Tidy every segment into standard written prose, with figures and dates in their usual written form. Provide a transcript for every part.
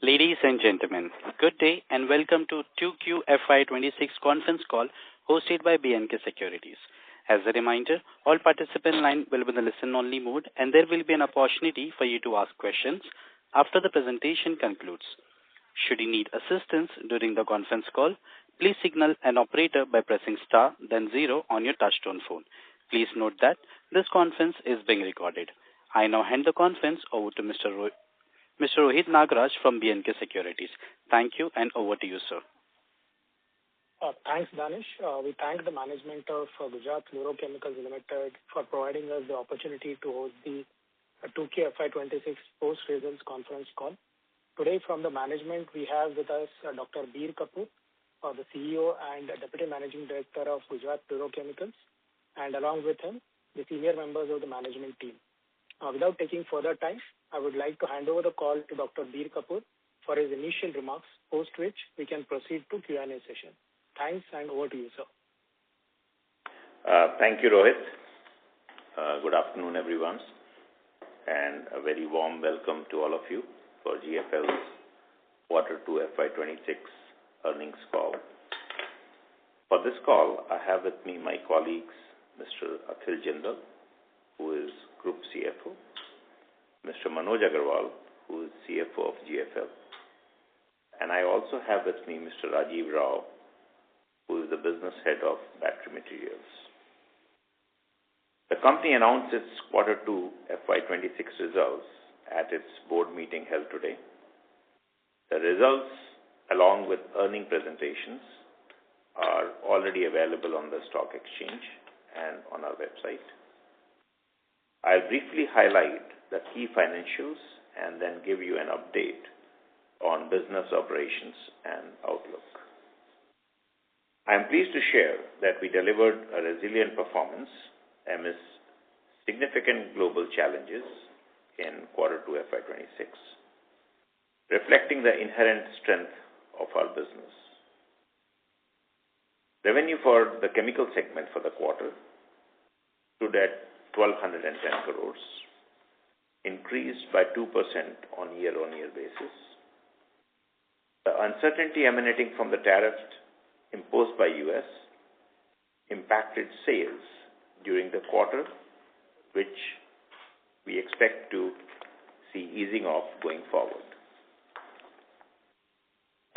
Ladies and gentlemen, good day and welcome to Q2FY26 conference call hosted by B&K Securities. As a reminder, all participant line will be in the listen-only mode and there will be an opportunity for you to ask questions after the presentation concludes. Should you need assistance during the conference call, please signal an operator by pressing star then 0 on your touchtone phone. Please note that this conference is being recorded. I now hand the conference over to Mr. Rohit Nagraj from B&K Securities. Thank you and over to you, sir. Thanks, Danish. We thank the management of Gujarat Fluorochemicals Limited for providing us the opportunity to host the Q2FY26 post-results conference call. Today from the management, we have with us Dr. Bir Kapoor, the CEO and Deputy Managing Director of Gujarat Fluorochemicals, and along with him, the senior members of the management team. Without taking further time, I would like to hand over the call to Dr. Bir Kapoor for his initial remarks, post which we can proceed to Q&A session. Thanks and over to you, sir. Thank you, Rohit. Good afternoon, everyone, and a very warm welcome to all of you for GFL's Q2 FY26 earnings call. For this call, I have with me my colleagues, Mr. Akhil Jindal, who is Group CFO, Mr. Manoj Agarwal, who is CFO of GFL, and I also have with me Mr. Rajiv Rao, who is the Business Head of Battery Materials. The company announced its Q2 FY26 results at its board meeting held today. The results, along with earning presentations, are already available on the stock exchange and on our website. I'll briefly highlight the key financials and then give you an update on business operations and outlook. I am pleased to share that we delivered a resilient performance amidst significant global challenges in Q2 FY26, reflecting the inherent strength of our business. Revenue for the chemical segment for the quarter stood at 1,210 crores, increased by 2% on year-on-year basis. The uncertainty emanating from the tariffs imposed by US impacted sales during the quarter, which we expect to see easing off going forward.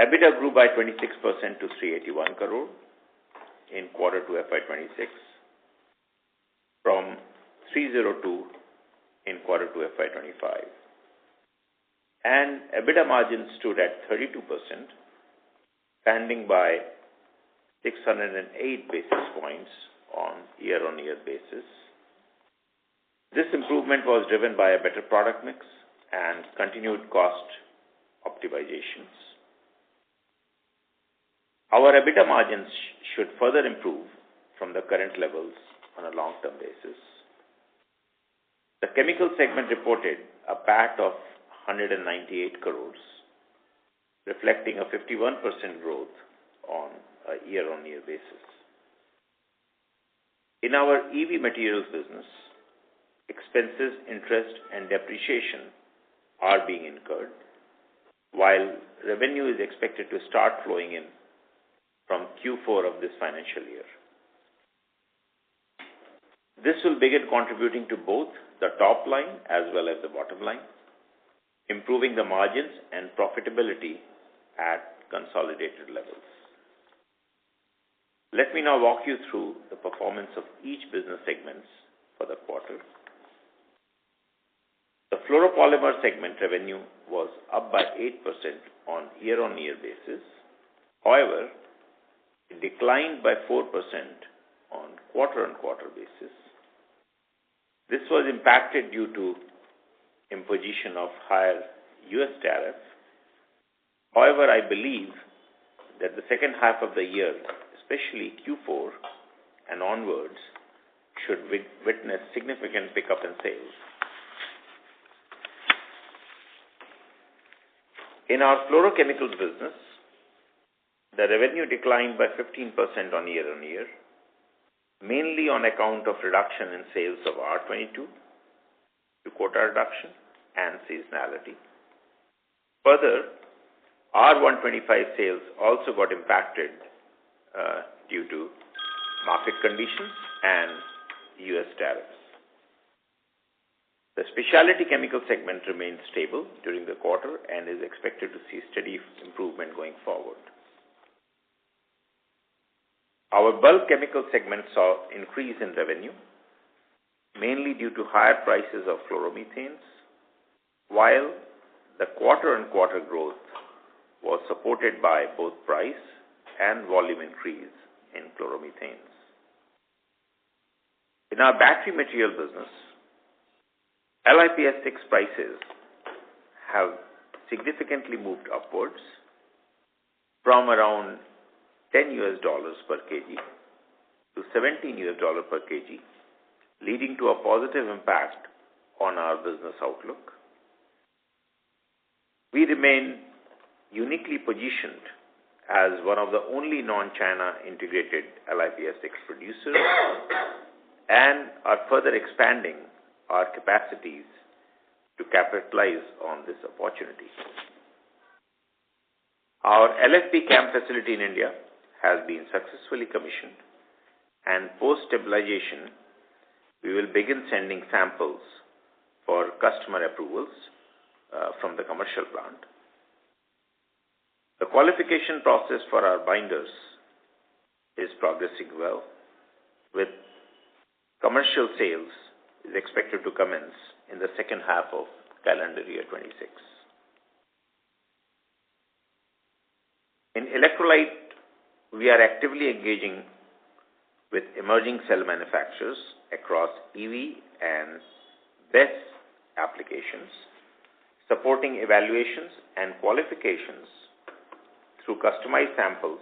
EBITDA grew by 26% to 381 crore in Q2 FY26 from 302 in Q2 FY25. And EBITDA margin stood at 32%, standing by 608 basis points on year-on-year basis. This improvement was driven by a better product mix and continued cost optimizations. Our EBITDA margins should further improve from the current levels on a long-term basis. The chemical segment reported a PAT of 198 crores, reflecting a 51% growth on a year-on-year basis. In our EV materials business, expenses, interest, and depreciation are being incurred, while revenue is expected to start flowing in from Q4 of this financial year. This will begin contributing to both the top line as well as the bottom line, improving the margins and profitability at consolidated levels. Let me now walk you through the performance of each business segments for the quarter. The fluoropolymer segment revenue was up by 8% on year-on-year basis. However, it declined by 4% on quarter-on-quarter basis. This was impacted due to imposition of higher US tariff. However, I believe that the second half of the year, especially Q4 and onwards, should witness significant pickup in sales. In our fluorochemicals business, the revenue declined by 15% on year-on-year, mainly on account of reduction in sales of R22 to quota reduction and seasonality. Further, R125 sales also got impacted due to market conditions and U.S. tariffs. The specialty chemical segment remained stable during the quarter and is expected to see steady improvement going forward. Our bulk chemical segment saw increase in revenue, mainly due to higher prices of fluoromethanes, while the quarter-on-quarter growth was supported by both price and volume increase in chloromethanes. In our battery material business, LiPF6 prices have significantly moved upwards from around $10 per kg to $17 per kg, leading to a positive impact on our business outlook. We remain uniquely positioned as one of the only non-China integrated LiPF6 producers and are further expanding our capacities to capitalize on this opportunity. Our LFP CAM facility in India has been successfully commissioned, and post-stabilization, we will begin sending samples for customer approvals from the commercial plant. The qualification process for our binders is progressing well, with commercial sales is expected to commence in the second half of calendar year 26. In electrolyte, we are actively engaging with emerging cell manufacturers across EV and BESS applications, supporting evaluations and qualifications through customized samples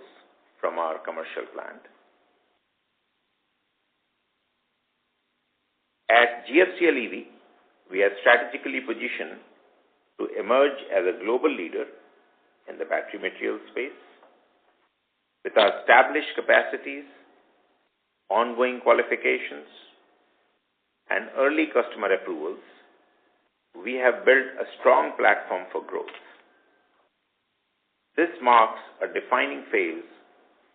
from our commercial plant. At GFCL EV, we are strategically positioned to emerge as a global leader in the battery material space. With our established capacities, ongoing qualifications, and early customer approvals, we have built a strong platform for growth. This marks a defining phase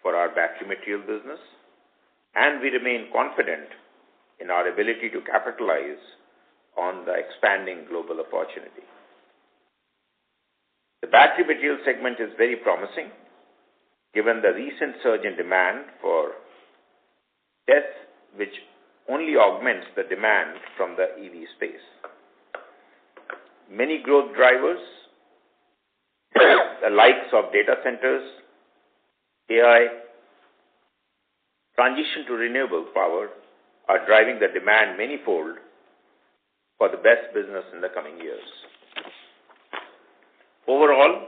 for our battery material business, and we remain confident in our ability to capitalize on the expanding global opportunity. The battery material segment is very promising, given the recent surge in demand for tests, which only augments the demand from the EV space. Many growth drivers, the likes of data centers, AI, transition to renewable power, are driving the demand manifold for the best business in the coming years. Overall,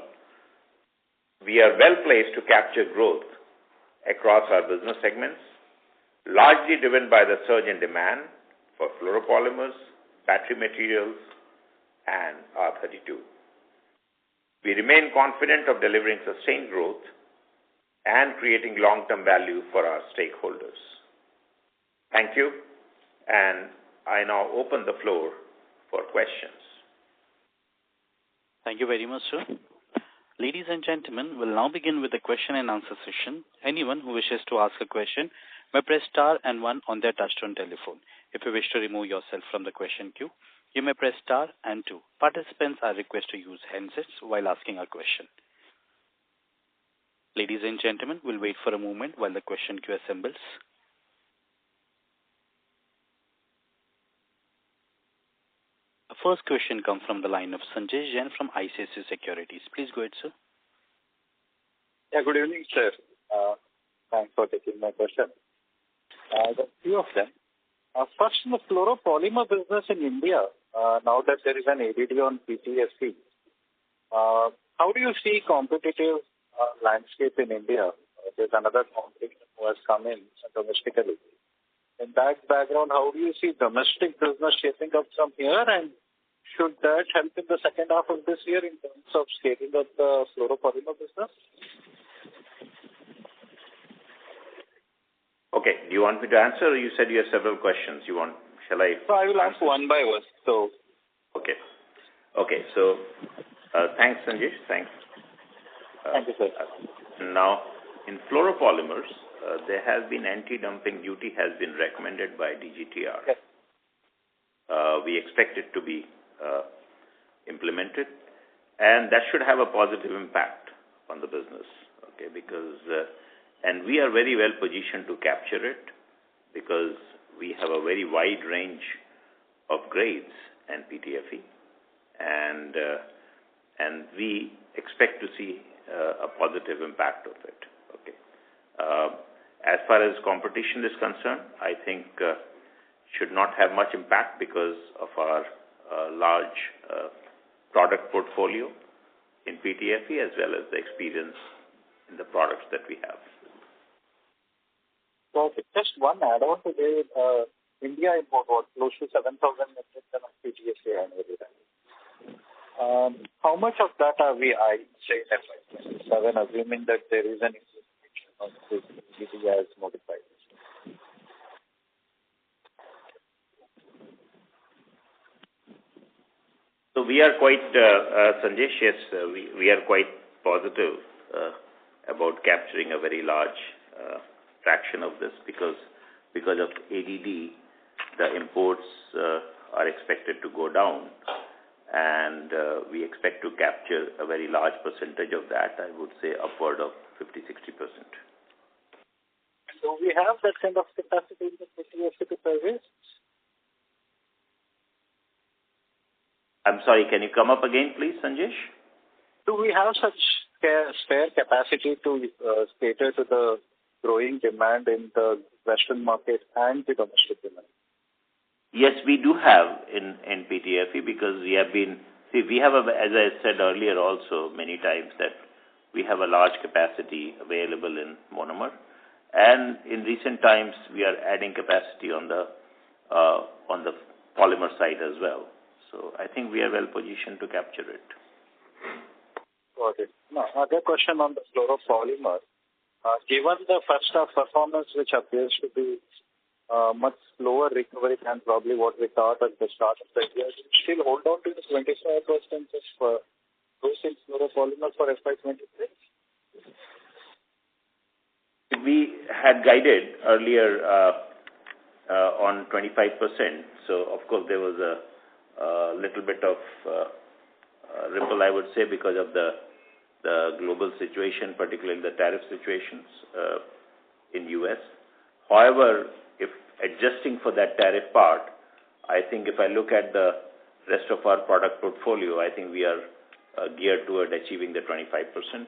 we are well placed to capture growth across our business segments, largely driven by the surge in demand for fluoropolymers, battery materials, and R32. We remain confident of delivering sustained growth and creating long-term value for our stakeholders. Thank you, and I now open the floor for questions. Thank you very much, sir. Ladies and gentlemen, we'll now begin with the question and answer session. Anyone who wishes to ask a question may press star and 1 on their touchtone telephone. If you wish to remove yourself from the question queue, you may press star and 2. Participants are requested to use handsets while asking a question. Ladies and gentlemen, we'll wait for a moment while the question queue assembles. The first question comes from the line of Sanjay Jain from ICICI Securities. Please go ahead, sir. Yeah, good evening, sir. Thanks for taking my question. There are a few of them. First, in the fluoropolymer business in India, now that there is an ADD on PTFE, how do you see competitive landscape in India? There's another competitor who has come in domestically. In that background, how do you see domestic business shaping up from here, and should that help in the second half of this year in terms of scaling up the fluoropolymer business? Okay. Do you want me to answer, or you said you have several questions? Shall I? So I will ask one by one. Okay. So, thanks, Sanjay. Thanks. Thank you, sir. Now, in fluoropolymers, there has been anti-dumping duty has been recommended by DGTR. Yes. We expect it to be implemented, and that should have a positive impact on the business. Okay, because and we are very well positioned to capture it because we have a very wide range of grades and PTFE, and we expect to see a positive impact of it. Okay. As far as competition is concerned, I think should not have much impact because of our large product portfolio in PTFE as well as the experience in the products that we have. Okay. Just one add-on to the India import was close to 7,000 metric ton of PTFE annually. How much of that are we eyeing, say, FY27, assuming that there is an implementation of this duty as modified? So we are quite, Sanjesh, yes, we are quite positive about capturing a very large fraction of this because of ADD, the imports are expected to go down, and we expect to capture a very large percentage of that. I would say upward of 50-60%. So we have that kind of capacity in the PTFE to service? I'm sorry, can you come up again, please, Sanjesh? Do we have such spare capacity to cater to the growing demand in the Western market and the domestic demand? Yes, we do have in PTFE because we have been, we have, as I said earlier also many times, that we have a large capacity available in monomer. And in recent times, we are adding capacity on the polymer side as well. So I think we are well positioned to capture it. Got it. Now, other question on the fluoropolymer. Given the first half performance, which appears to be much slower recovery than probably what we thought at the start of the year, still hold on to the 25% of growth in fluoropolymer for FY23? We had guided earlier on 25%. So, of course, there was a little bit of ripple, I would say, because of the global situation, particularly the tariff situations in U.S. However, if adjusting for that tariff part, I think if I look at the rest of our product portfolio, I think we are geared toward achieving the 25%.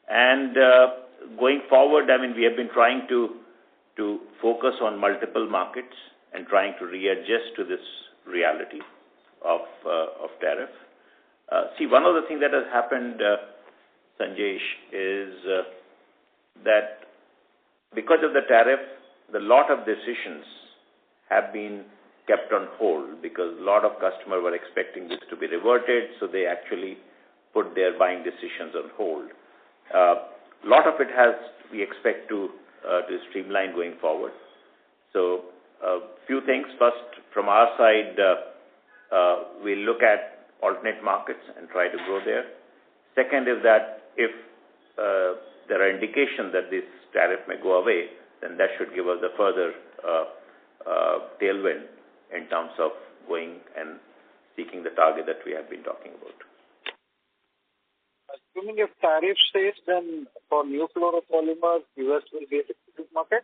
And going forward, I mean, we have been trying to focus on multiple markets and trying to readjust to this reality of tariff. See, one of the things that has happened, Sanjesh, is that because of the tariff, the lot of decisions have been kept on hold because a lot of customers were expecting this to be reverted, so they actually put their buying decisions on hold. A lot of it has, we expect to streamline going forward. So a few things. First, from our side, we look at alternate markets and try to grow there. Second is that if there are indications that this tariff may go away, then that should give us a further tailwind in terms of going and seeking the target that we have been talking about. Assuming if tariff stays, then for new fluoropolymers, US will be a difficult market?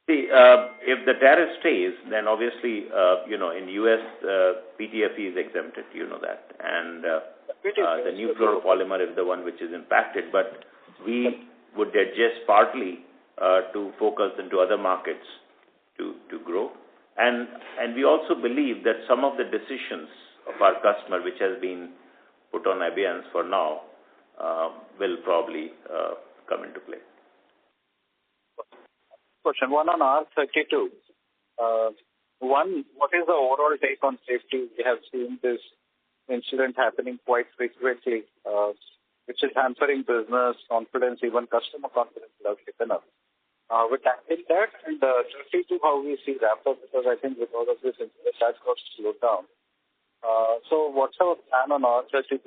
See, if the tariff stays, then obviously, in US, PTFE is exempted, you know that. And the new fluoropolymer is the one which is impacted. But we would adjust partly to focus into other markets to grow. And we also believe that some of the decisions of our customer, which has been put on abeyance for now, will probably come into play. Question one on R32. One, what is the overall take on safety? We have seen this incident happening quite frequently, which is hampering business confidence, even customer confidence has taken up. We're tackling that, and 32, how we see ramp up, because I think with all of this incident, that got slowed down. So what's our plan on R32?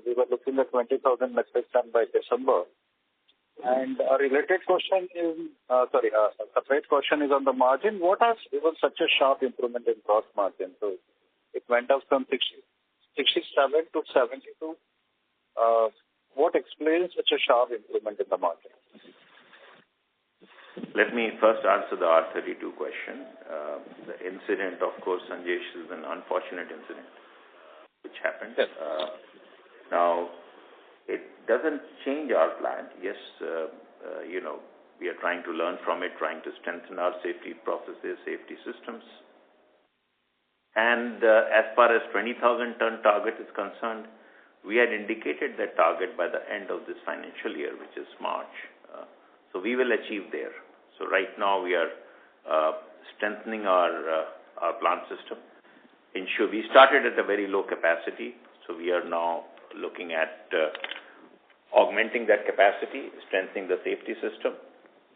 We were looking at 20,000 metric ton by December. And a related question is, a separate question is on the margin. What has given such a sharp improvement in gross margin? So it went up from 67 to 72. What explains such a sharp improvement in the margin? Let me first answer the R32 question. The incident, of course, Sanjesh, is an unfortunate incident which happened. Yes. Now, it doesn't change our plan. Yes, we are trying to learn from it, trying to strengthen our safety processes, safety systems. And as far as 20,000 ton target is concerned, we had indicated that target by the end of this financial year, which is March. So we will achieve there. So right now we are strengthening our plant system. We started at a very low capacity, so we are now looking at augmenting that capacity, strengthening the safety system,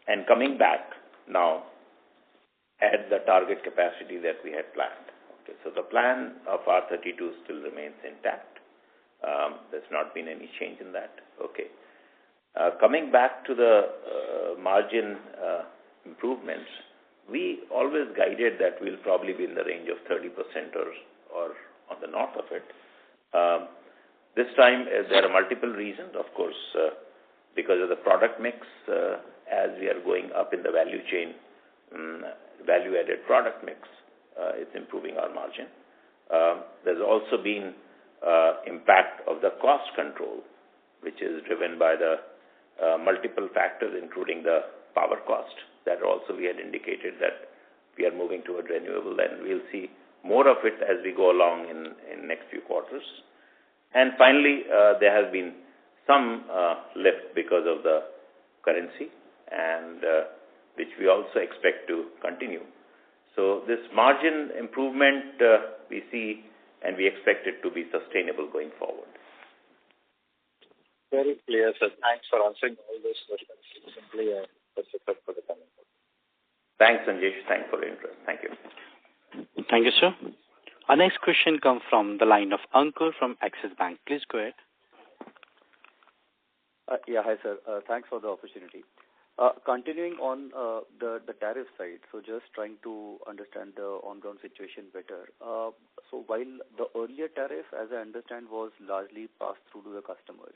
and coming back now at the target capacity that we had planned. Okay, so the plan of R32 still remains intact. There's not been any change in that. Okay. Coming back to the margin improvements, we always guided that we'll probably be in the range of 30% or on the north of it. This time, there are multiple reasons, of course, because of the product mix, as we are going up in the value chain, value-added product mix, it's improving our margin. There's also been impact of the cost control, which is driven by the multiple factors, including the power cost. That also we had indicated that we are moving toward renewable, and we'll see more of it as we go along in next few quarters. And finally, there has been some lift because of the currency, and which we also expect to continue. So this margin improvement we see, and we expect it to be sustainable going forward. Very clear, sir. Thanks for answering all those questions. Simply best of luck for the coming quarter. Thanks, Sanjesh. Thanks for your interest. Thank you. Thank you, sir. Our next question comes from the line of Ankur from Axis Bank. Please go ahead. Hi, sir. Thanks for the opportunity. Continuing on the tariff side, so just trying to understand the on-ground situation better. So while the earlier tariff, as I understand, was largely passed through to the customers,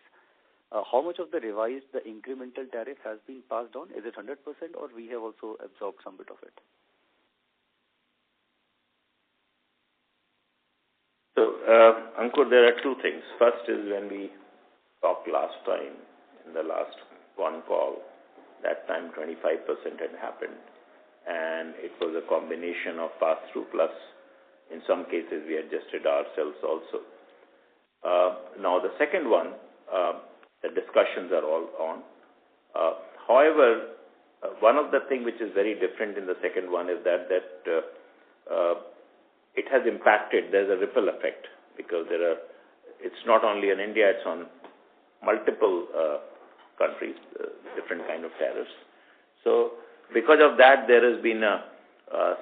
how much of the revised, the incremental tariff has been passed on? Is it 100% or we have also absorbed some bit of it? So, Ankur, there are two things. First is when we talked last time, in the last one call, that time 25% had happened, and it was a combination of pass-through plus, in some cases, we adjusted ourselves also. Now, the second one, the discussions are all on. However, one of the things which is very different in the second one is that it has impacted, there's a ripple effect, because it's not only in India, it's on multiple countries, different kind of tariffs. So because of that, there has been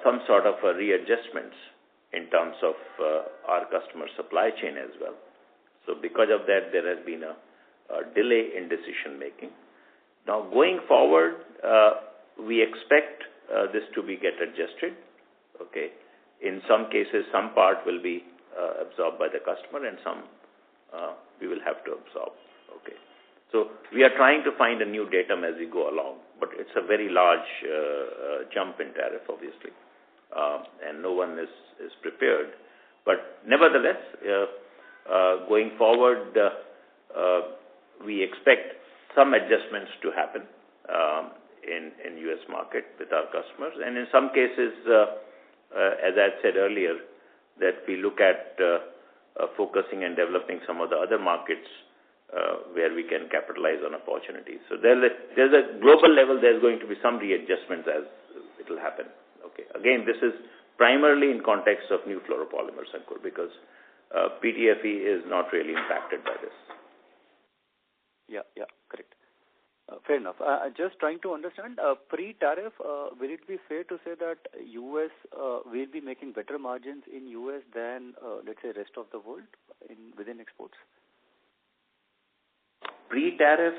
some sort of readjustments in terms of our customer supply chain as well. So because of that, there has been a delay in decision making. Now going forward, we expect this to get adjusted. Okay. In some cases, some part will be absorbed by the customer, and some we will have to absorb. Okay. So we are trying to find a new datum as we go along, but it's a very large jump in tariff, obviously, and no one is prepared. But nevertheless, going forward, we expect some adjustments to happen in U.S. market with our customers, and in some cases, as I said earlier, that we look at focusing and developing some of the other markets where we can capitalize on opportunities. So there's a global level, there's going to be some readjustments as it will happen. Okay. Again, this is primarily in context of new fluoropolymers, Ankur, because PTFE is not really impacted by this. Yeah, correct. Fair enough. Just trying to understand, pre-tariff, will it be fair to say that U.S. will be making better margins in U.S. than, let's say, rest of the world within exports? Pre-tariff,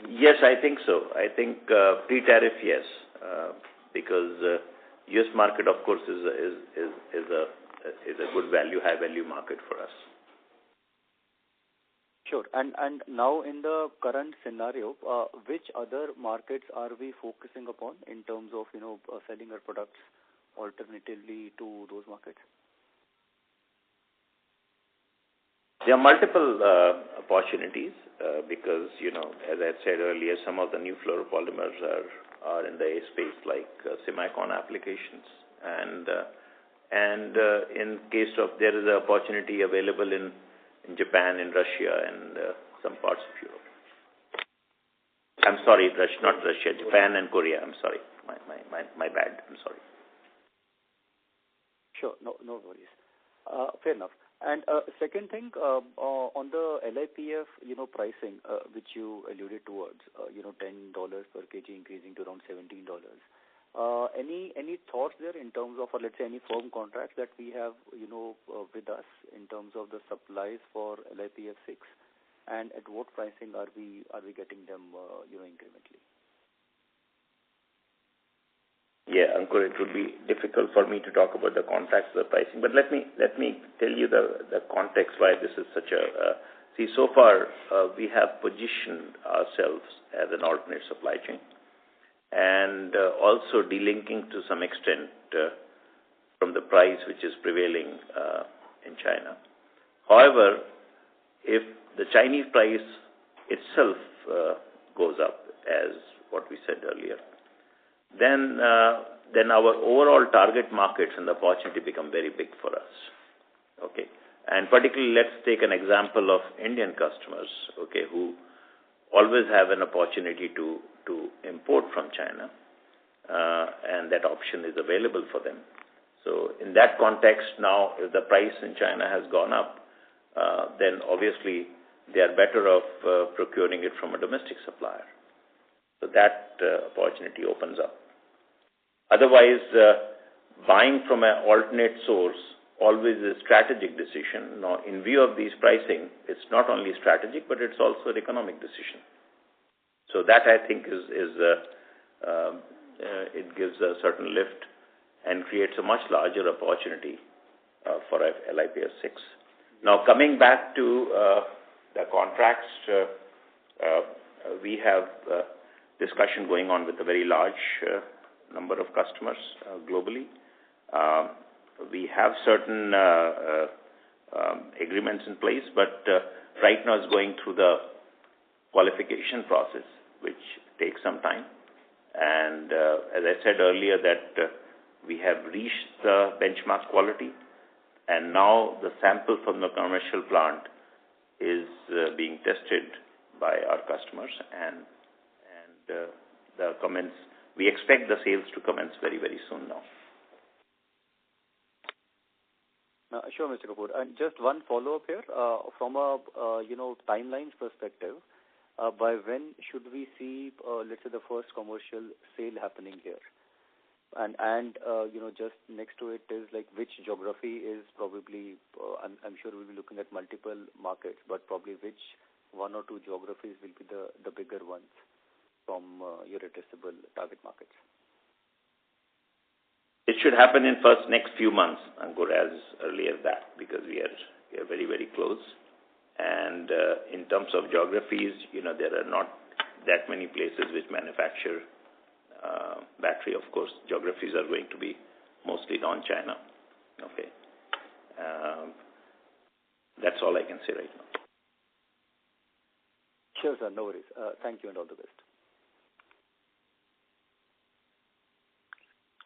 yes, I think so. I think pre-tariff, yes, because U.S. market, of course, is a good value, high value market for us. Sure. And now in the current scenario, which other markets are we focusing upon in terms of, selling our products alternatively to those markets? There are multiple opportunities because, as I said earlier, some of the new fluoropolymers are in the A space like semicon applications. And in case of, there is an opportunity available in Japan, in Russia, and some parts of Europe. I'm sorry, not Russia, Japan and Korea. I'm sorry. My bad. I'm sorry. Sure. No worries. Fair enough. And second thing, on the LiPF, pricing, which you alluded towards, $10 per kg increasing to around $17. Any thoughts there in terms of, or let's say, any firm contracts that we have, with us in terms of the supplies for LiPF6, and at what pricing are we getting them, incrementally? Yeah, Ankur, it would be difficult for me to talk about the contracts, the pricing, but let me tell you the context why this is such a. See, so far we have positioned ourselves as an alternate supply chain, and also delinking to some extent from the price which is prevailing in China. However, if the Chinese price itself goes up, as what we said earlier, then our overall target markets and the opportunity become very big for us. Okay, and particularly let's take an example of Indian customers, okay, who always have an opportunity to import from China, and that option is available for them. So in that context, now if the price in China has gone up, then obviously they are better off procuring it from a domestic supplier. So that opportunity opens up. Otherwise, buying from an alternate source always is a strategic decision. Now, in view of these pricing, it's not only strategic, but it's also an economic decision. So that, I think, it gives a certain lift and creates a much larger opportunity for LiPF6. Now, coming back to the contracts, we have discussion going on with a very large number of customers globally. We have certain agreements in place, but right now it's going through the qualification process, which takes some time. And as I said earlier, that we have reached the benchmark quality, and now the sample from the commercial plant is being tested by our customers, and we expect the sales to commence very, very soon now. Sure, Mr. Kapoor. And just one follow-up here. From a, timelines perspective, by when should we see, let's say, the first commercial sale happening here? And just next to it is like which geography is probably, I'm sure we'll be looking at multiple markets, but probably which one or two geographies will be the bigger ones from your addressable target markets? It should happen in next few months, Ankur, as early as that, because we are very, very close. And in terms of geographies, there are not that many places which manufacture battery. Of course, geographies are going to be mostly non-China. Okay, that's all I can say right now. Sure, sir. No worries. Thank you and all the best.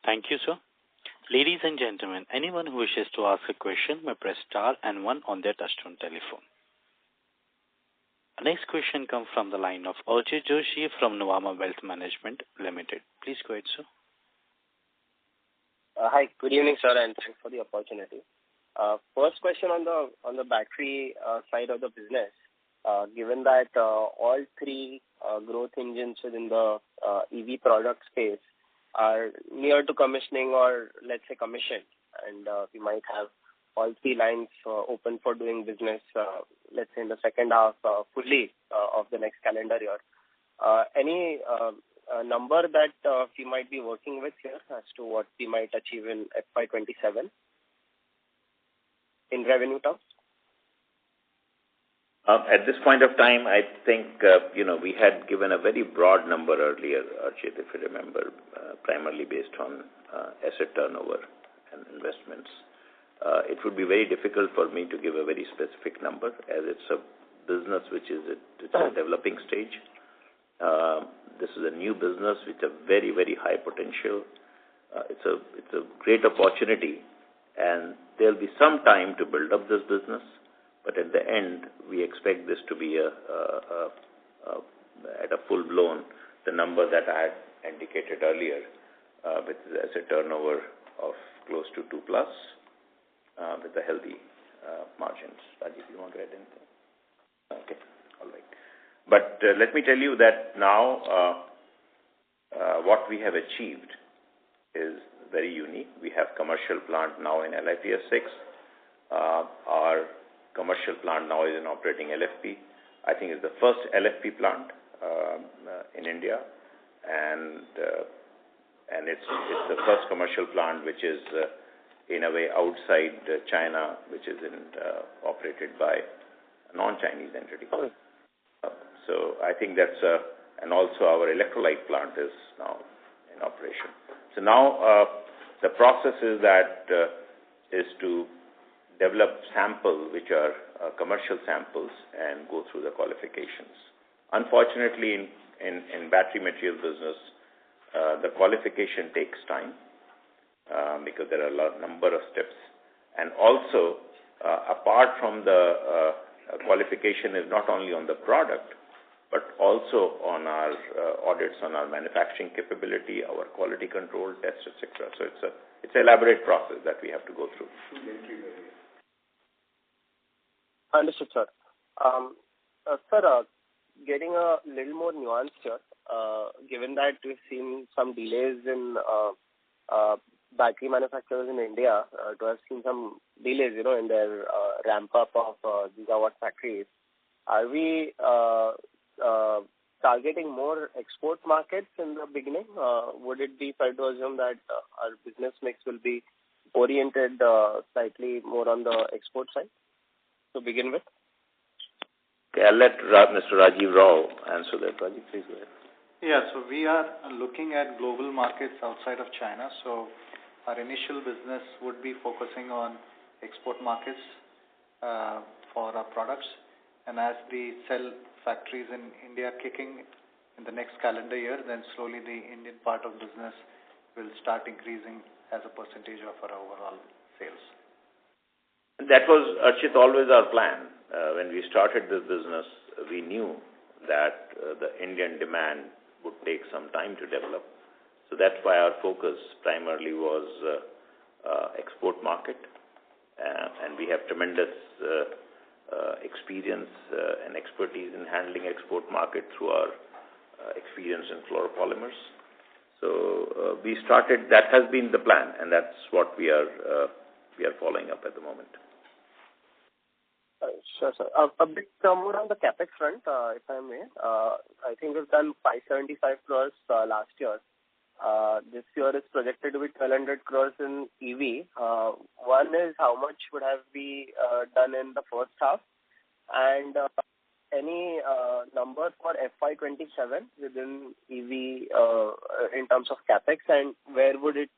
Thank you, sir. Ladies and gentlemen, anyone who wishes to ask a question may press star and one on their touchtone telephone. Our next question comes from the line of Archit Joshi from Nuvama Wealth Management Limited. Please go ahead, sir. Hi, good evening, sir, and thanks for the opportunity. First question on the battery side of the business. given that all three growth engines within the EV product space are near to commissioning or let's say commissioned, and we might have all three lines open for doing business, let's say in the second half fully of the next calendar year. Any number that we might be working with here as to what we might achieve in FY27 in revenue terms? At this point of time, I think, we had given a very broad number earlier, Archit, if you remember, primarily based on asset turnover and investments. It would be very difficult for me to give a very specific number as it's a business which is at a developing stage. This is a new business with a very, very high potential. It's a great opportunity, and there'll be some time to build up this business. But at the end, we expect this to be at a full-blown, the number that I had indicated earlier, with asset turnover of close to 2+, with the healthy margins. Rajiv, you want to add anything? Okay, all right. But let me tell you that now what we have achieved is very unique. We have commercial plant now in LiPF6. Our commercial plant now is in operating LFP. I think it's the first LFP plant in India, and it's the first commercial plant which is in a way outside China, which is operated by a non-Chinese entity. So I think that's and also our electrolyte plant is now in operation. So now the process is to develop samples which are commercial samples and go through the qualifications. Unfortunately, in battery material business, the qualification takes time because there are a number of steps. And also, apart from the qualification is not only on the product, but also on our audits on our manufacturing capability, our quality control tests, etc. So it's an elaborate process that we have to go through. Understood, sir. Sir, getting a little more nuanced here, given that we've seen some delays in battery manufacturers in India, to have seen some delays, in their ramp-up of gigawatt factories, are we targeting more export markets in the beginning? Would it be fair to assume that our business mix will be oriented slightly more on the export side to begin with? Okay, I'll let Mr. Rajiv Rao answer that. Rajiv, please go ahead. Yeah, so we are looking at global markets outside of China. So our initial business would be focusing on export markets for our products. And as the cell factories in India kicking in the next calendar year, then slowly the Indian part of business will start increasing as a percentage of our overall sales. That was, Archit, always our plan. When we started this business, we knew that the Indian demand would take some time to develop. So that's why our focus primarily was export market. And we have tremendous experience and expertise in handling export market through our experience in fluoropolymers. So we started, that has been the plan, and that's what we are following up at the moment. Sure, sir. A bit more on the capex front, if I may. I think we've done 575 crores last year. This year is projected to be 1,200 crores in EV. One is how much would have been done in the first half, and any number for FY27 within EV in terms of capex, and where would it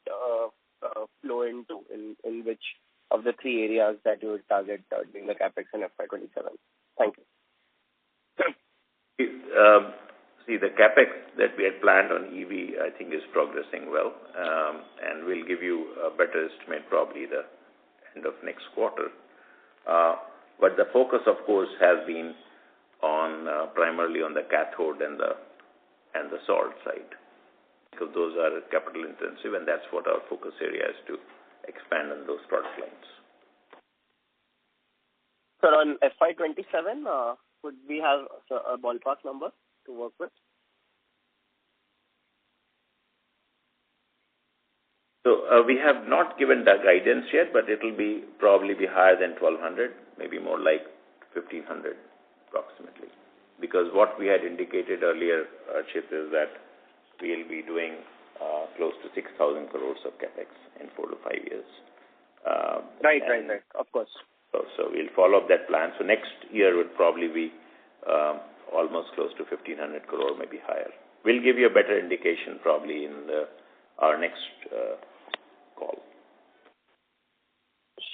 flow into, in which of the three areas that you would target doing the capex in FY27? Thank you. See, the capex that we had planned on EV, I think, is progressing well, and we'll give you a better estimate probably the end of next quarter. But the focus, of course, has been on primarily on the cathode and the salt side, because those are capital intensive, and that's what our focus area is, to expand on those product lines. So on FY27, Could we have a ballpark number to work with? So we have not given the guidance yet, but it will probably be higher than 1,200, maybe more like 1,500 approximately. Because what we had indicated earlier, Chip, is that we'll be doing close to 6,000 crores of capex in 4 to 5 years. Right. Of course. So we'll follow up that plan. So next year would probably be almost close to 1,500 crore, maybe higher. We'll give you a better indication probably in our next call.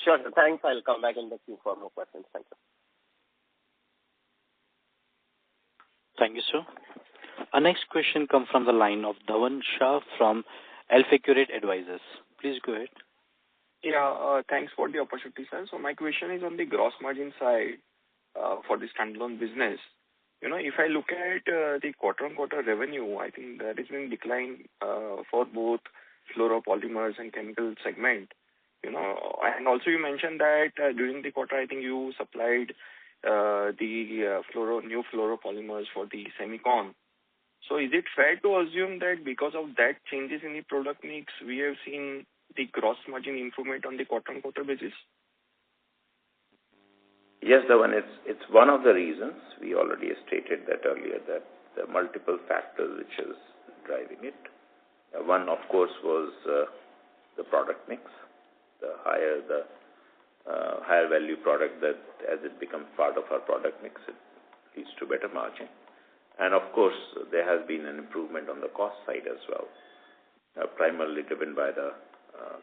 Sure. Thanks. I'll come back in the queue for more questions. Thank you. Thank you, sir. Our next question comes from the line of Dhawan Shah from AlfAccurate Advisors. Please go ahead. Yeah, thanks for the opportunity, sir. So my question is on the gross margin side for the standalone business. If I look at the quarter-on-quarter revenue, I think there is a decline for both fluoropolymers and chemical segment. And also you mentioned that during the quarter, I think you supplied the new fluoropolymers for the semicon. So is it fair to assume that because of that changes in the product mix, we have seen the gross margin improvement on the quarter-on-quarter basis? Yes, Dhawan, it's one of the reasons. We already stated that earlier, that the multiple factors which is driving it. One, of course, was the product mix. The higher value product, that as it becomes part of our product mix, it leads to better margin. And of course, there has been an improvement on the cost side as well, primarily driven by the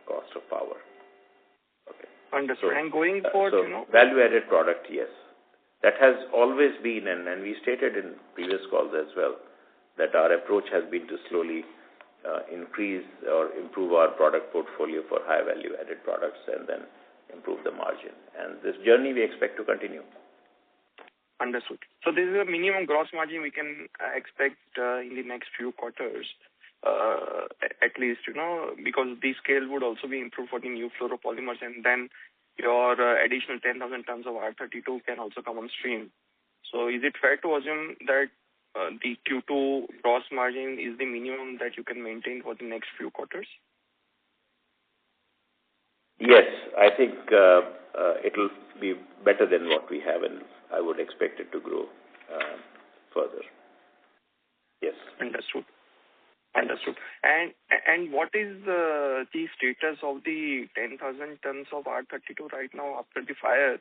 cost of power. Okay. Understood. And going forward, value-added product, yes. That has always been, and we stated in previous calls as well, that our approach has been to slowly increase or improve our product portfolio for high value-added products and then improve the margin. And this journey we expect to continue. Understood. So this is a minimum gross margin we can expect in the next few quarters, at least, because the scale would also be improved for the new fluoropolymers, and then your additional 10,000 tons of R32 can also come on stream. So is it fair to assume that the Q2 gross margin is the minimum that you can maintain for the next few quarters? Yes, I think it will be better than what we have, and I would expect it to grow further. Yes. Understood. And what is the status of the 10,000 tons of R32 right now after the fire?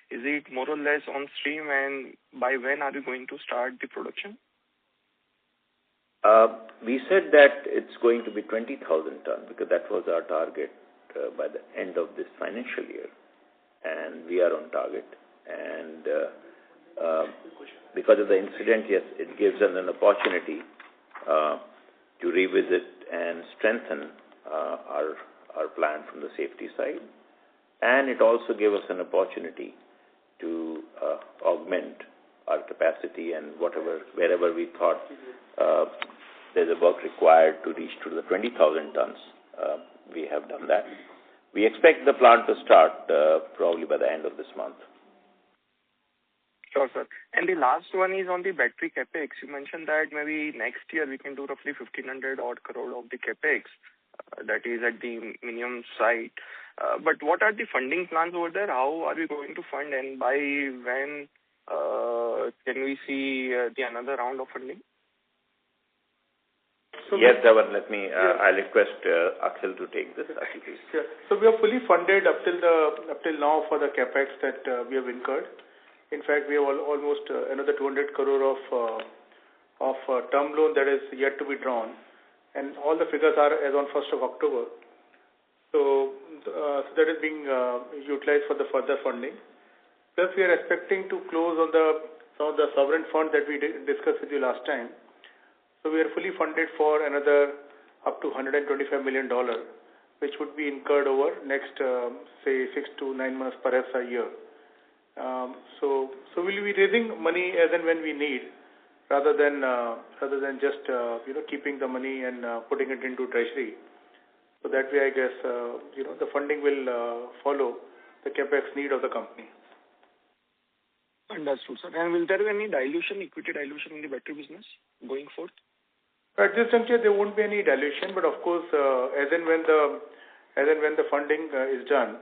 Is it more or less on stream, and by when are you going to start the production? We said that it's going to be 20,000 tons because that was our target by the end of this financial year, and we are on target. And because of the incident, yes, it gives us an opportunity to revisit and strengthen our plan from the safety side, and it also gave us an opportunity to augment our capacity and wherever we thought there's a work required to reach to the 20,000 tons. We have done that. We expect the plant to start probably by the end of this month. Sure, sir. And the last one is on the battery capex. You mentioned that maybe next year we can do roughly 1,500 odd crore of the capex. That is at the minimum site. But what are the funding plans over there? How are we going to fund, and by when can we see another round of funding? Yes, Dhawan, I'll request Akhil to take this. Akhil, please. Yeah. So we are fully funded up till now for the capex that we have incurred. In fact, we have almost another 200 crore of term loan that is yet to be drawn, and all the figures are as on 1st of October. So that is being utilized for the further funding. Plus, we are expecting to close on some of the sovereign fund that we discussed with you last time. So we are fully funded for another up to $125 million, which would be incurred over next, say, 6 to 9 months, perhaps a year. So we'll be raising money as and when we need, rather than just keeping the money and putting it into treasury. So that way, I guess the funding will follow the capex need of the company. Understood, sir. And will there be any dilution, equity dilution in the battery business going forth? At this juncture, there won't be any dilution, but of course, as and when the funding is done,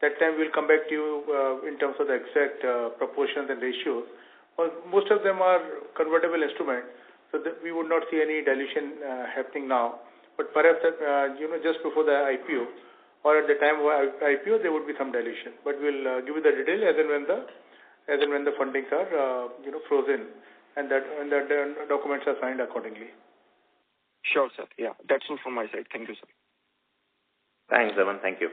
that time we'll come back to you in terms of the exact proportions and ratios. Well, most of them are convertible instruments, so that we would not see any dilution happening now. But perhaps just before the IPO or at the time of IPO, there would be some dilution. But we'll give you the detail as and when the fundings are frozen and that the documents are signed accordingly. Sure, sir. Yeah, that's all from my side. Thank you, sir. Thanks, Evan. Thank you.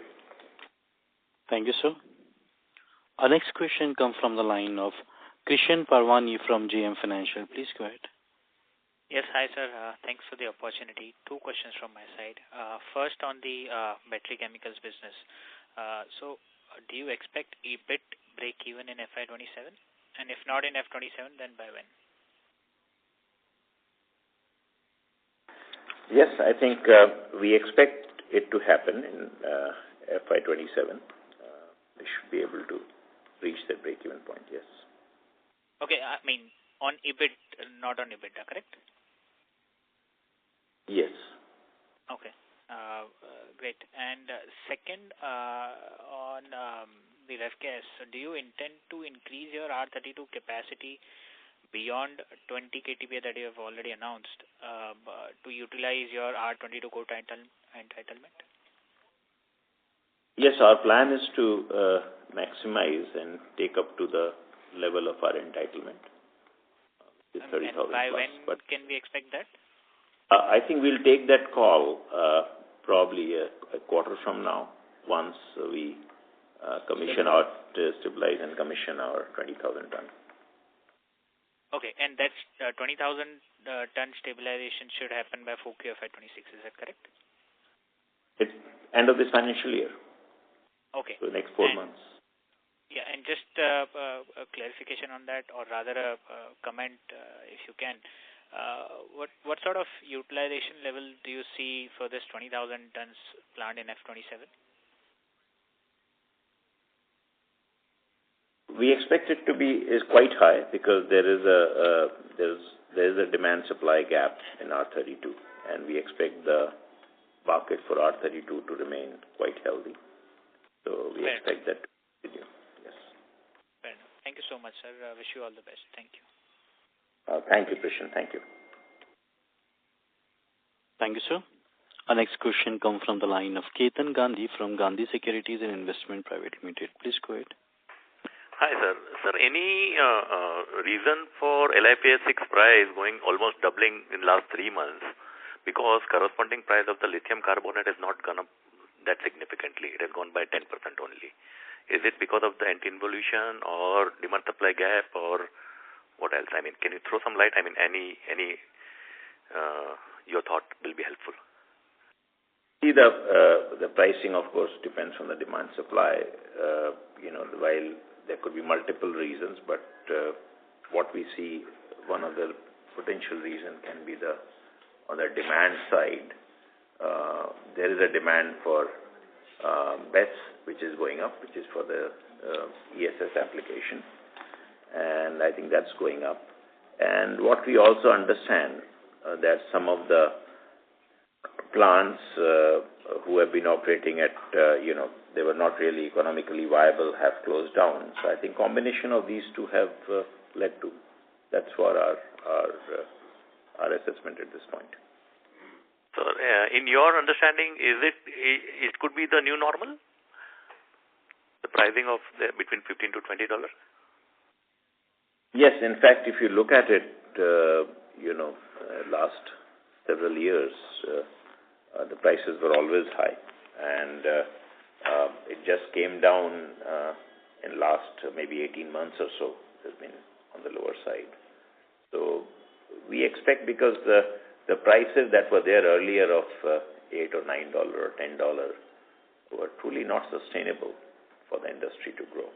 Thank you, sir. Our next question comes from the line of Krishan Parwani from JM Financial. Please go ahead. Yes, hi, sir. Thanks for the opportunity. Two questions from my side. First, on the battery chemicals business. Do you expect EBIT break even in FY27? And if not in F27, then by when? Yes, I think we expect it to happen in FY27. We should be able to reach that break-even point, yes. Okay, I mean, on EBIT, not on EBITDA, correct? Yes. Okay, great. And second, on the ref gas, do you intend to increase your R32 capacity beyond 20 KTPA that you have already announced to utilize your R22 quota entitlement? Yes, our plan is to maximize and take up to the level of our entitlement. And by when can we expect that? I think we'll take that call probably a quarter from now once we stabilize and commission our 20,000 ton. Okay, and that's 20,000 ton stabilization should happen by Q2FY26, is that correct? It's end of this financial year. Okay. So the next 4 months. Yeah, and just a clarification on that, or rather a comment, if you can. What sort of utilization level do you see for this 20,000 tons plant in F27? We expect it to be quite high because there is a demand supply gap in R32, and we expect the market for R32 to remain quite healthy. So we expect that to continue. Yes. Fair enough. Thank you so much, sir. I wish you all the best. Thank you. Thank you, Krishan. Thank you. Thank you, sir. Our next question comes from the line of Ketan Gandhi from Gandhi Securities and Investment Private Limited. Please go ahead. Hi, sir. Sir, any reason for LiPF6 price going almost doubling in last 3 months? Because corresponding price of the lithium carbonate has not gone up that significantly. It has gone by 10% only. Is it because of the anti-involution or demand supply gap or what else? I mean, can you throw some light? I mean, any your thought will be helpful. See, the pricing, of course, depends on the demand supply. While there could be multiple reasons, but what we see, one of the potential reasons can be on the demand side. There is a demand for BESS, which is going up, which is for the ESS application, and I think that's going up. And what we also understand that some of the plants who have been operating at, they were not really economically viable, have closed down. So I think combination of these two have led to. That's what our assessment at this point. So, in your understanding, it could be the new normal? The pricing of between $15 to $20? Yes, in fact, if you look at it, last several years, the prices were always high, and it just came down in last maybe 18 months or so. It has been on the lower side. So we expect, because the prices that were there earlier of $8 or $9 or $10 were truly not sustainable for the industry to grow.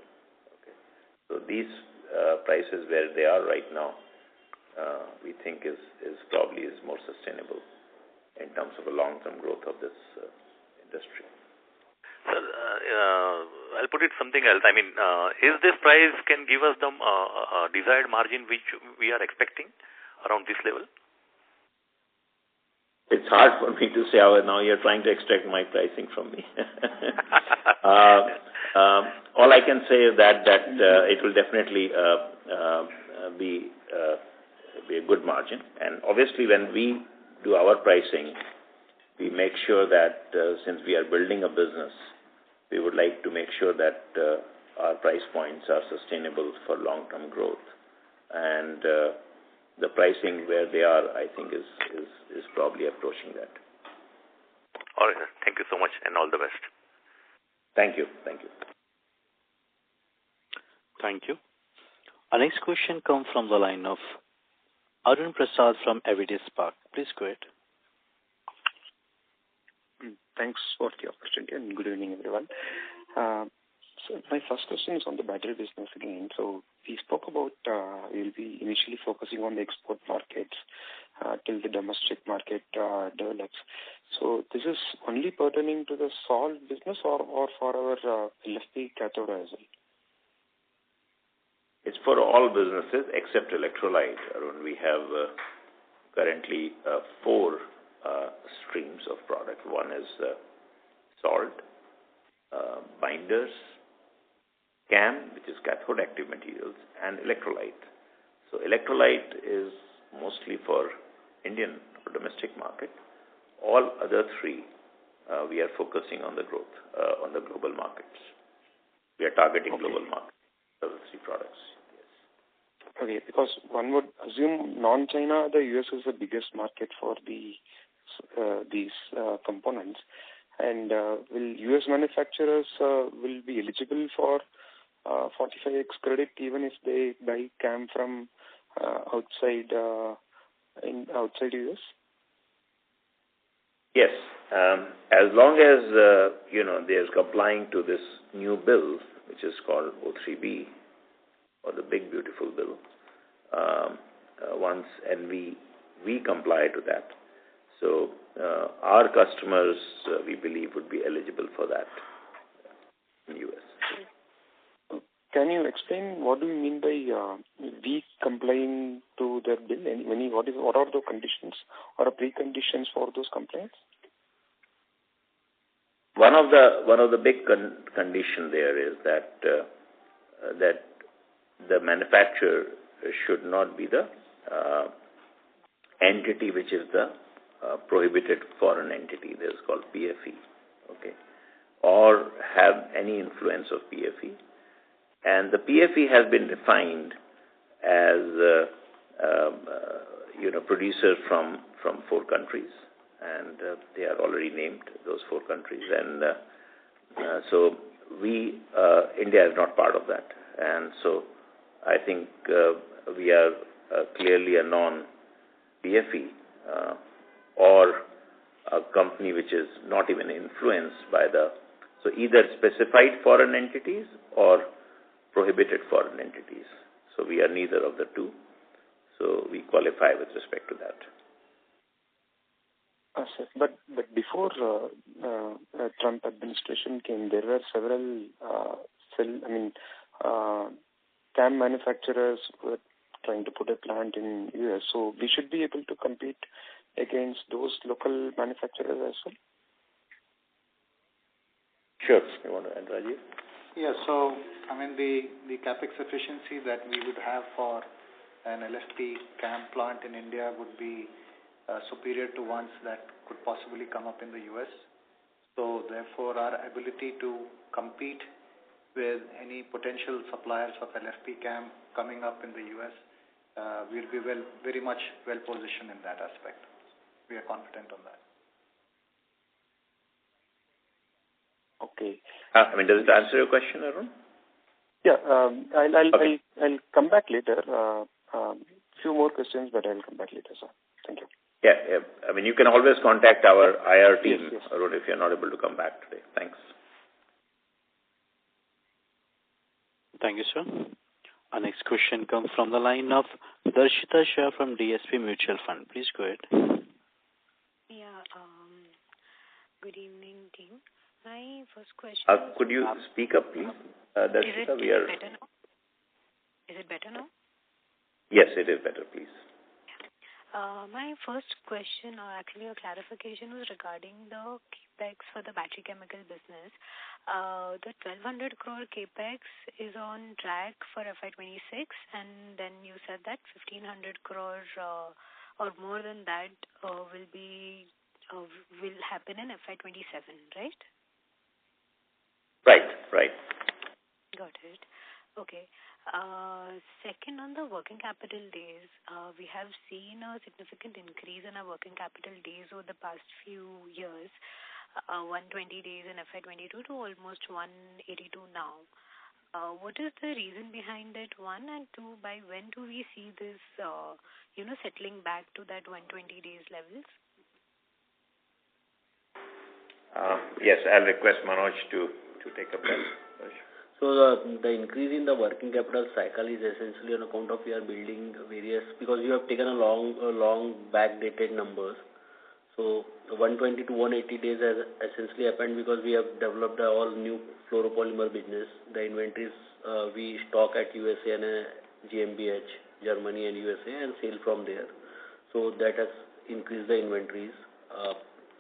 Okay. So these prices where they are right now, we think is probably more sustainable in terms of a long-term growth of this industry. Sir, I'll put it something else. I mean, is this price can give us the desired margin which we are expecting around this level? It's hard for me to say. Now you're trying to extract my pricing from me. All I can say is that it will definitely be a good margin. And obviously, when we do our pricing, we make sure that since we are building a business, we would like to make sure that our price points are sustainable for long-term growth. And the pricing where they are, I think, is probably approaching that. All right, sir. Thank you so much, and all the best. Thank you. Thank you. Thank you. Our next question comes from the line of Arun Prasad from Everyday Spark. Please go ahead. Thanks for the opportunity and good evening, everyone. So my first question is on the battery business again. So we spoke about we'll be initially focusing on the export markets till the domestic market develops. So this is only pertaining to the salt business or for our LFP cathode as well? It's for all businesses except electrolyte, Arun. We have currently 4 streams of product. One is salt, binders, CAM, which is cathode active materials, and electrolyte. So electrolyte is mostly for Indian or domestic market. All other 3, we are focusing on the growth, on the global markets. We are targeting global markets, those 3 products. Yes. Okay, because one would assume non-China, the US is the biggest market for these components. And will US manufacturers will be eligible for 45X credit even if they buy CAM from outside US? Yes, as long as they're complying to this new bill, which is called O3B, or the Big Beautiful Bill. We comply to that. So our customers, we believe, would be eligible for that in the U.S. Can you explain what do you mean by we complying to that bill? What are the conditions or preconditions for those complaints? One of the big condition there is that the manufacturer should not be the entity which is the prohibited foreign entity. That is called PFE, okay, or have any influence of PFE. And the PFE has been defined as producers from 4 countries, and they are already named, those 4 countries. And so India is not part of that. And so I think we are clearly a non-PFE or a company which is not even influenced by so either specified foreign entities or prohibited foreign entities. So we are neither of the 2. So we qualify with respect to that. Sir, but before Trump administration came, there were several CAM manufacturers were trying to put a plant in US. So we should be able to compete against those local manufacturers as well. Sure. You want to add, Rajiv? Yeah. So the capex efficiency that we would have for an LFP CAM plant in India would be superior to ones that could possibly come up in the US. So therefore, our ability to compete with any potential suppliers of LFP CAM coming up in the US, we'll be very much well positioned in that aspect. We are confident on that. Okay. Does it answer your question, Arun? Yeah. I'll come back later. Few more questions, but I'll come back later, sir. Thank you. Yeah. You can always contact our IR team, yes. Arun, if you're not able to come back today. Thanks. Thank you, sir. Our next question comes from the line of Darshita Shah from DSP Mutual Fund. Please go ahead. Yeah. Good evening, team. My first question. Could you speak up, please? Darshita, is it better now? Is it better now? Yes, it is better, please. My first question, or actually a clarification, was regarding the capex for the battery chemical business. The 1,200 crore capex is on track for FY26, and then you said that 1,500 crore or more than that will happen in FY27, right? Right. Got it. Okay. Second, on the working capital days, we have seen a significant increase in our working capital days over the past few years, 120 days in FY22 to almost 182 now. What is the reason behind it, one? And two, by when do we see this, settling back to that 120 days levels? Yes, I'll request Manoj to take up that. So the increase in the working capital cycle is essentially on account of we are building various, because you have taken a long backdated numbers. So 120 to 180 days has essentially happened because we have developed all new fluoropolymer business. The inventories we stock at USA and GmbH, Germany and USA, and sell from there. So that has increased the inventories.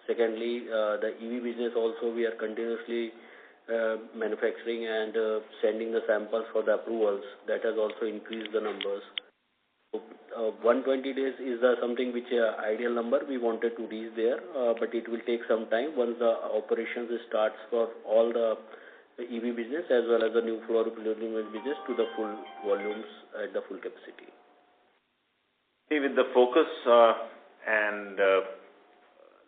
Secondly, the EV business also we are continuously manufacturing and sending the samples for the approvals. That has also increased the numbers. So, 120 days is something which ideal number we wanted to reach there, but it will take some time once the operations starts for all the EV business as well as the new fluoropolymer business to the full volumes at the full capacity. See, with the focus and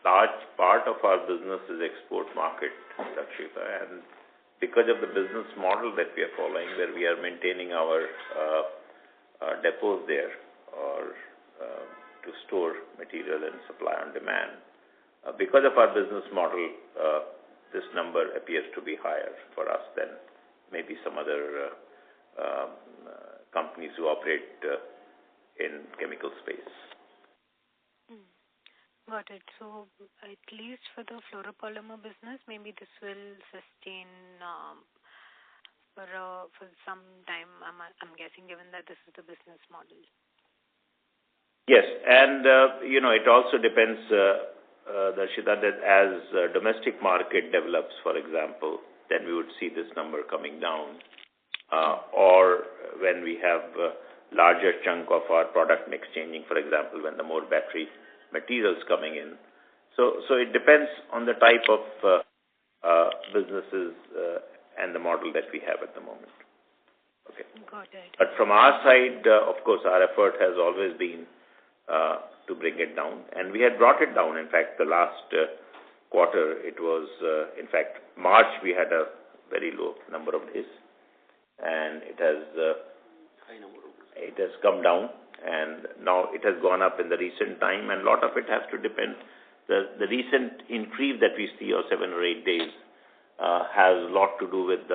large part of our business is export market, Dakshita, and because of the business model that we are following, where we are maintaining our depots there or to store material and supply on demand, because of our business model, this number appears to be higher for us than maybe some other companies who operate in chemical space. Got it. So at least for the fluoropolymer business, maybe this will sustain for some time, I'm guessing, given that this is the business model. Yes, and it also depends, Darshita, that as domestic market develops, for example, then we would see this number coming down, or when we have a larger chunk of our product mix changing, for example, when the more battery materials coming in. So it depends on the type of businesses and the model that we have at the moment. Okay. Got it. But from our side, of course, our effort has always been to bring it down, and we had brought it down. In fact, the last quarter, it was, in fact, March, we had a very low number of days, and it has come down. And now it has gone up in the recent time, and a lot of it has to depend. The recent increase that we see of 7 or 8 days has a lot to do with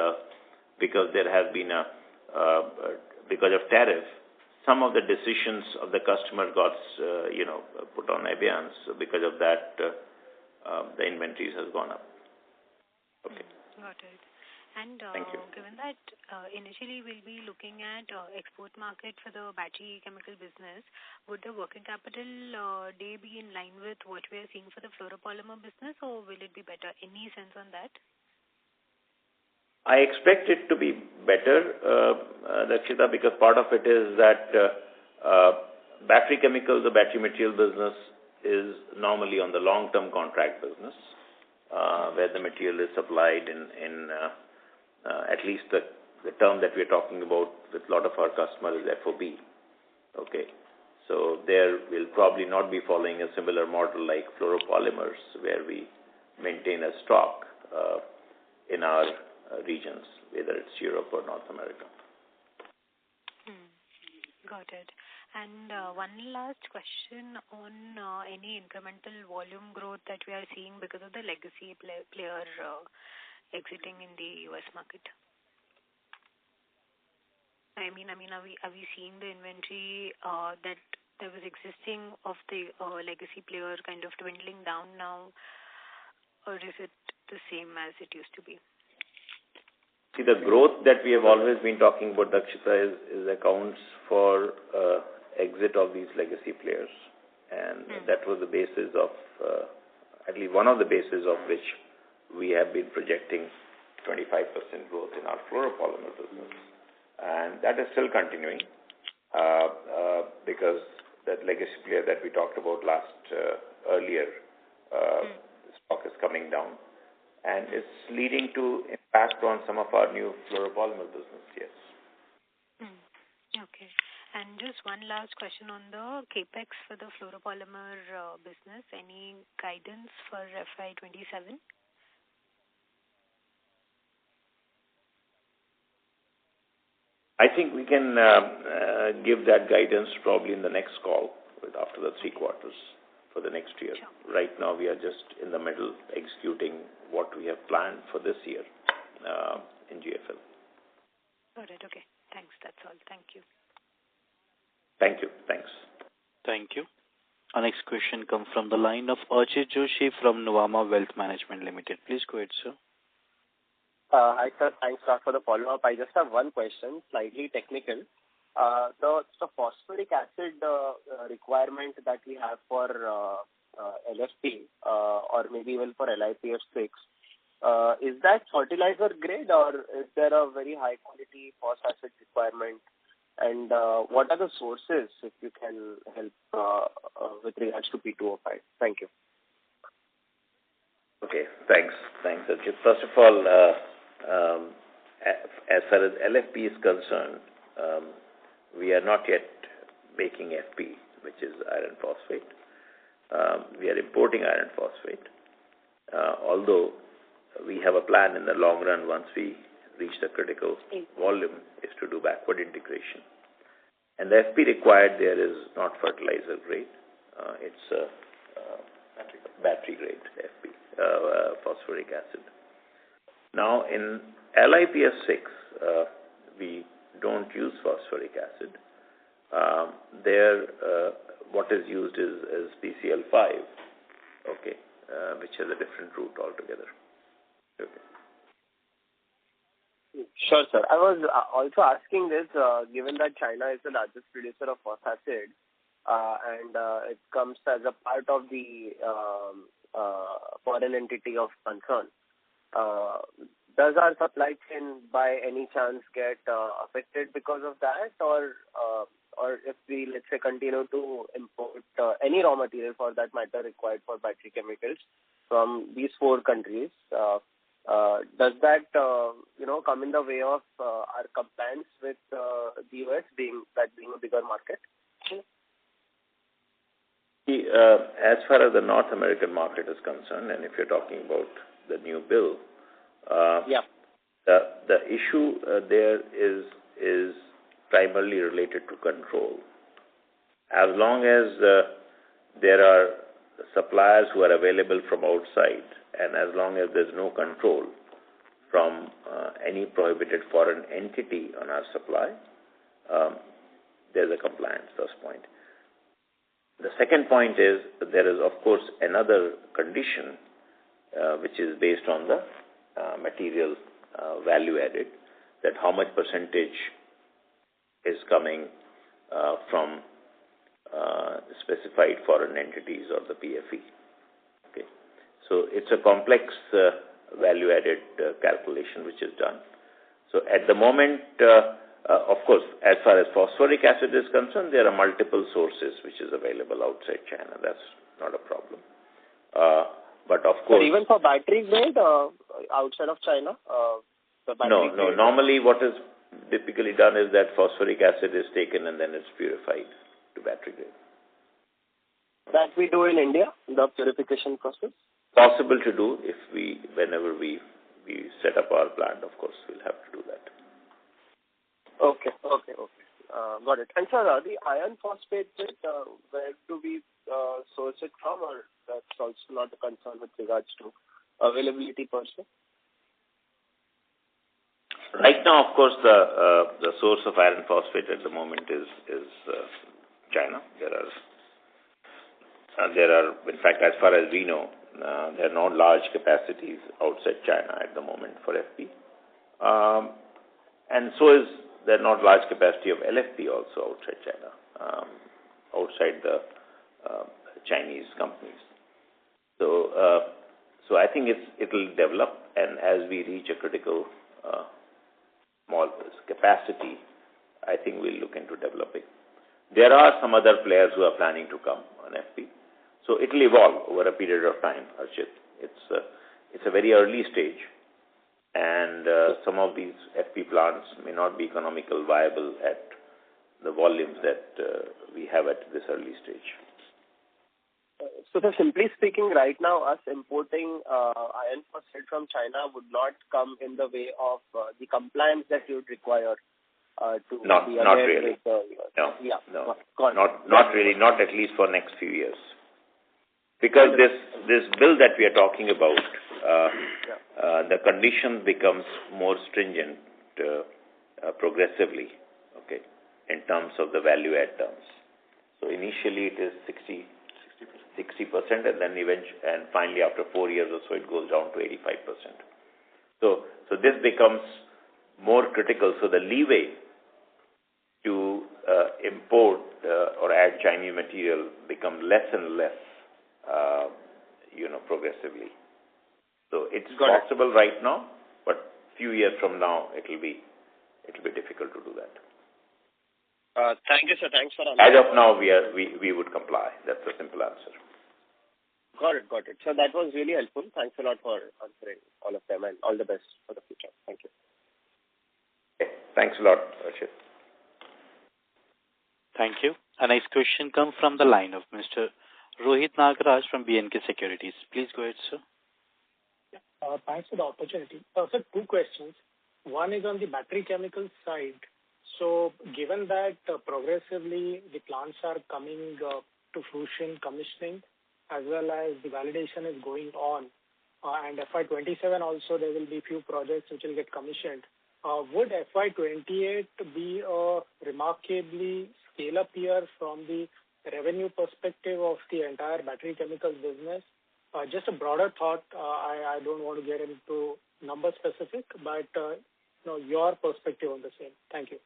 because there has been because of tariff, some of the decisions of the customer got put on abeyance. So because of that, the inventories has gone up. Okay. Got it. And Thank you. Given that initially we'll be looking at export market for the battery chemical business, would the working capital day be in line with what we are seeing for the fluoropolymer business, or will it be better? Any sense on that? I expect it to be better, Dakshita, because part of it is that battery chemicals, the battery material business, is normally on the long-term contract business, where the material is supplied in at least the term that we're talking about with a lot of our customers is FOB. Okay. So there will probably not be following a similar model like fluoropolymers, where we maintain a stock in our regions, whether it's Europe or North America. Got it. And one last question on any incremental volume growth that we are seeing because of the legacy player exiting in the US market. I mean, are we seeing the inventory that was existing of the legacy player kind of dwindling down now, or is it the same as it used to be? See, the growth that we have always been talking about, Dakshita, is accounts for exit of these legacy players. And that was the basis of, at least one of the bases of which we have been projecting 25% growth in our fluoropolymer business. And that is still continuing because that legacy player that we talked about earlier, stock is coming down. And it's leading to impact on some of our new fluoropolymer business, yes. Okay. And just one last question on the capex for the fluoropolymer business. Any guidance for FY27? I think we can give that guidance probably in the next call after the 3 quarters for the next year. Sure. Right now we are just in the middle executing what we have planned for this year in GFL. Got it. Okay. Thanks. That's all. Thank you. Thank you. Thanks. Thank you. Our next question comes from the line of Archit Joshi from Nuvama Wealth Management Limited. Please go ahead, sir. Hi, sir. Thanks a lot for the follow-up. I just have one question, slightly technical. The phosphoric acid requirement that we have for LFP or maybe even for LiPF6, is that fertilizer grade or is there a very high quality phosphoric acid requirement? And what are the sources, if you can help with regards to P2O5? Thank you. Okay, thanks, Archit. First of all, as far as LFP is concerned, we are not yet making FP, which is iron phosphate. We are importing iron phosphate, although we have a plan in the long run once we reach the critical volume is to do backward integration. And the FP required there is not fertilizer grade. It's battery grade FP, phosphoric acid. Now in LiPF6, we don't use phosphoric acid. What is used is PCl5, okay, which has a different route altogether. Okay. Sure, sir. I was also asking this, given that China is the largest producer of phosphoric acid, and it comes as a part of the foreign entity of concern. Does our supply chain by any chance get affected because of that, or if we, let's say, continue to import any raw material for that matter required for battery chemicals from these 4 countries, does that come in the way of our compliance with the US being a bigger market? As far as the North American market is concerned, and if you're talking about the new bill, the issue there is primarily related to control. As long as there are suppliers who are available from outside, and as long as there's no control from any prohibited foreign entity on our supply, there's a compliance first point. The second point is there is, of course, another condition which is based on the material value added, that how much percentage is coming from specified foreign entities or the PFE. Okay, so it's a complex value added calculation which is done. So at the moment, of course, as far as phosphoric acid is concerned, there are multiple sources which is available outside China. That's not a problem. But of course, even for battery grade outside of China, no. Normally, what is typically done is that phosphoric acid is taken and then it's purified to battery grade. That we do in India, the purification process? Possible to do whenever we set up our plant, of course, we'll have to do that. Okay. Got it. And sir, the iron phosphate, where do we source it from, or that's also not a concern with regards to availability per se? Right now, of course, the source of iron phosphate at the moment is China. There are, in fact, as far as we know, There are no large capacities outside China at the moment for FP. And so is there not large capacity of LFP also outside China, outside the Chinese companies. So I think it will develop, and as we reach a critical small capacity, I think we'll look into developing. There are some other players who are planning to come on FP. So it will evolve over a period of time, Archit. It's a very early stage, and some of these FP plants may not be economical viable at the volumes that we have at this early stage. So, simply speaking, right now, us importing iron phosphate from China would not come in the way of the compliance that you would require to not really. With, no, yeah, no, not really, not at least for next few years. Because this bill that we are talking about, the condition becomes more stringent progressively, okay, in terms of the value add terms. So initially it is 60%, and then and finally after 4 years or so it goes down to 85%. So this becomes more critical. So the leeway to import or add Chinese material becomes less and less, progressively. So it's possible right now, but few years from now it will be difficult to do that. Thank you, sir. Thanks for answering. As of now, we would comply. That's a simple answer. Got it. So that was really helpful. Thanks a lot for answering all of them, and all the best for the future. Thank you. Okay. Thanks a lot, Rashid. Thank you. Our next question comes from the line of Mr. Rohit Nagaraj from BNK Securities. Please go ahead, sir. Thanks for the opportunity. Sir, two questions. One is on the battery chemicals side. So given that progressively the plants are coming to fruition, commissioning, as well as the validation is going on, and FY27 also there will be few projects which will get commissioned, would FY28 be a remarkably scale-up year from the revenue perspective of the entire battery chemicals business? Just a broader thought. I don't want to get into number specific, but your perspective on the same. Thank you.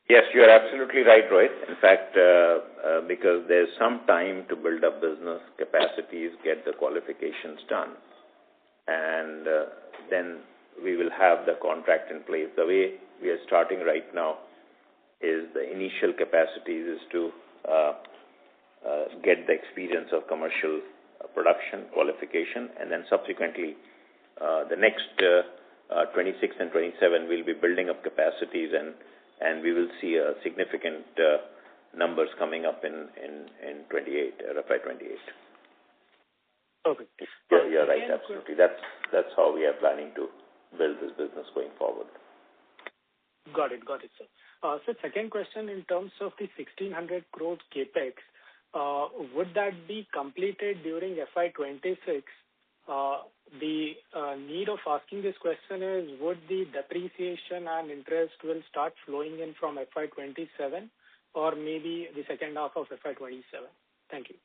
Yes, you are absolutely right, Rohit. In fact, because there's some time to build up business capacities, get the qualifications done, and then we will have the contract in place. The way we are starting right now is the initial capacities is to get the experience of commercial production qualification, and then subsequently the next 26 and 27 will be building up capacities, and we will see a significant numbers coming up in 28, FY 28. Okay. You're right, absolutely. That's how we are planning to build this business going forward. Got it, sir. So second question, in terms of the 1,600 crore capex, would that be completed during FY 26? The need of asking this question is, would the depreciation and interest will start flowing in from FY 27 or maybe the second half of FY 27? Thank you.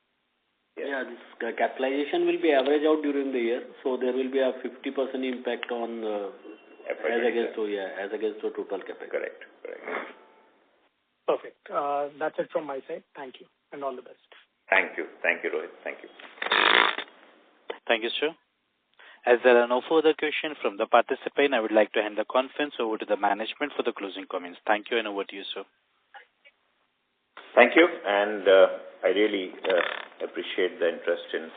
Yeah, this capitalization will be averaged out during the year, so there will be a 50% impact on as against the total capex. Correct. Perfect. That's it from my side. Thank you, and all the best. Thank you, Rohit. Thank you. Thank you, sir. As there are no further questions from the participant, I would like to hand the conference over to the management for the closing comments. Thank you, and over to you, sir. Thank you, and I really appreciate the interest in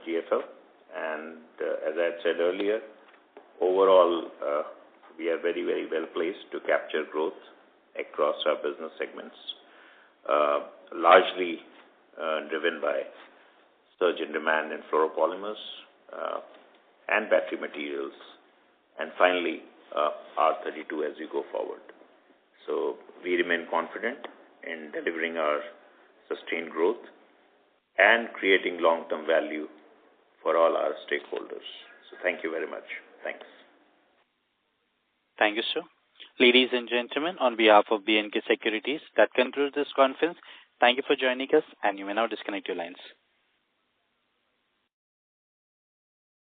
GFL. And as I had said earlier, overall, we are very, very well placed to capture growth across our business segments, largely driven by surge in demand in fluoropolymers and battery materials, and finally R32 as we go forward. So we remain confident in delivering our sustained growth and creating long-term value for all our stakeholders. So thank you very much. Thanks. Thank you, sir. Ladies and gentlemen, on behalf of BNK Securities, that concludes this conference. Thank you for joining us, and you may now disconnect your lines.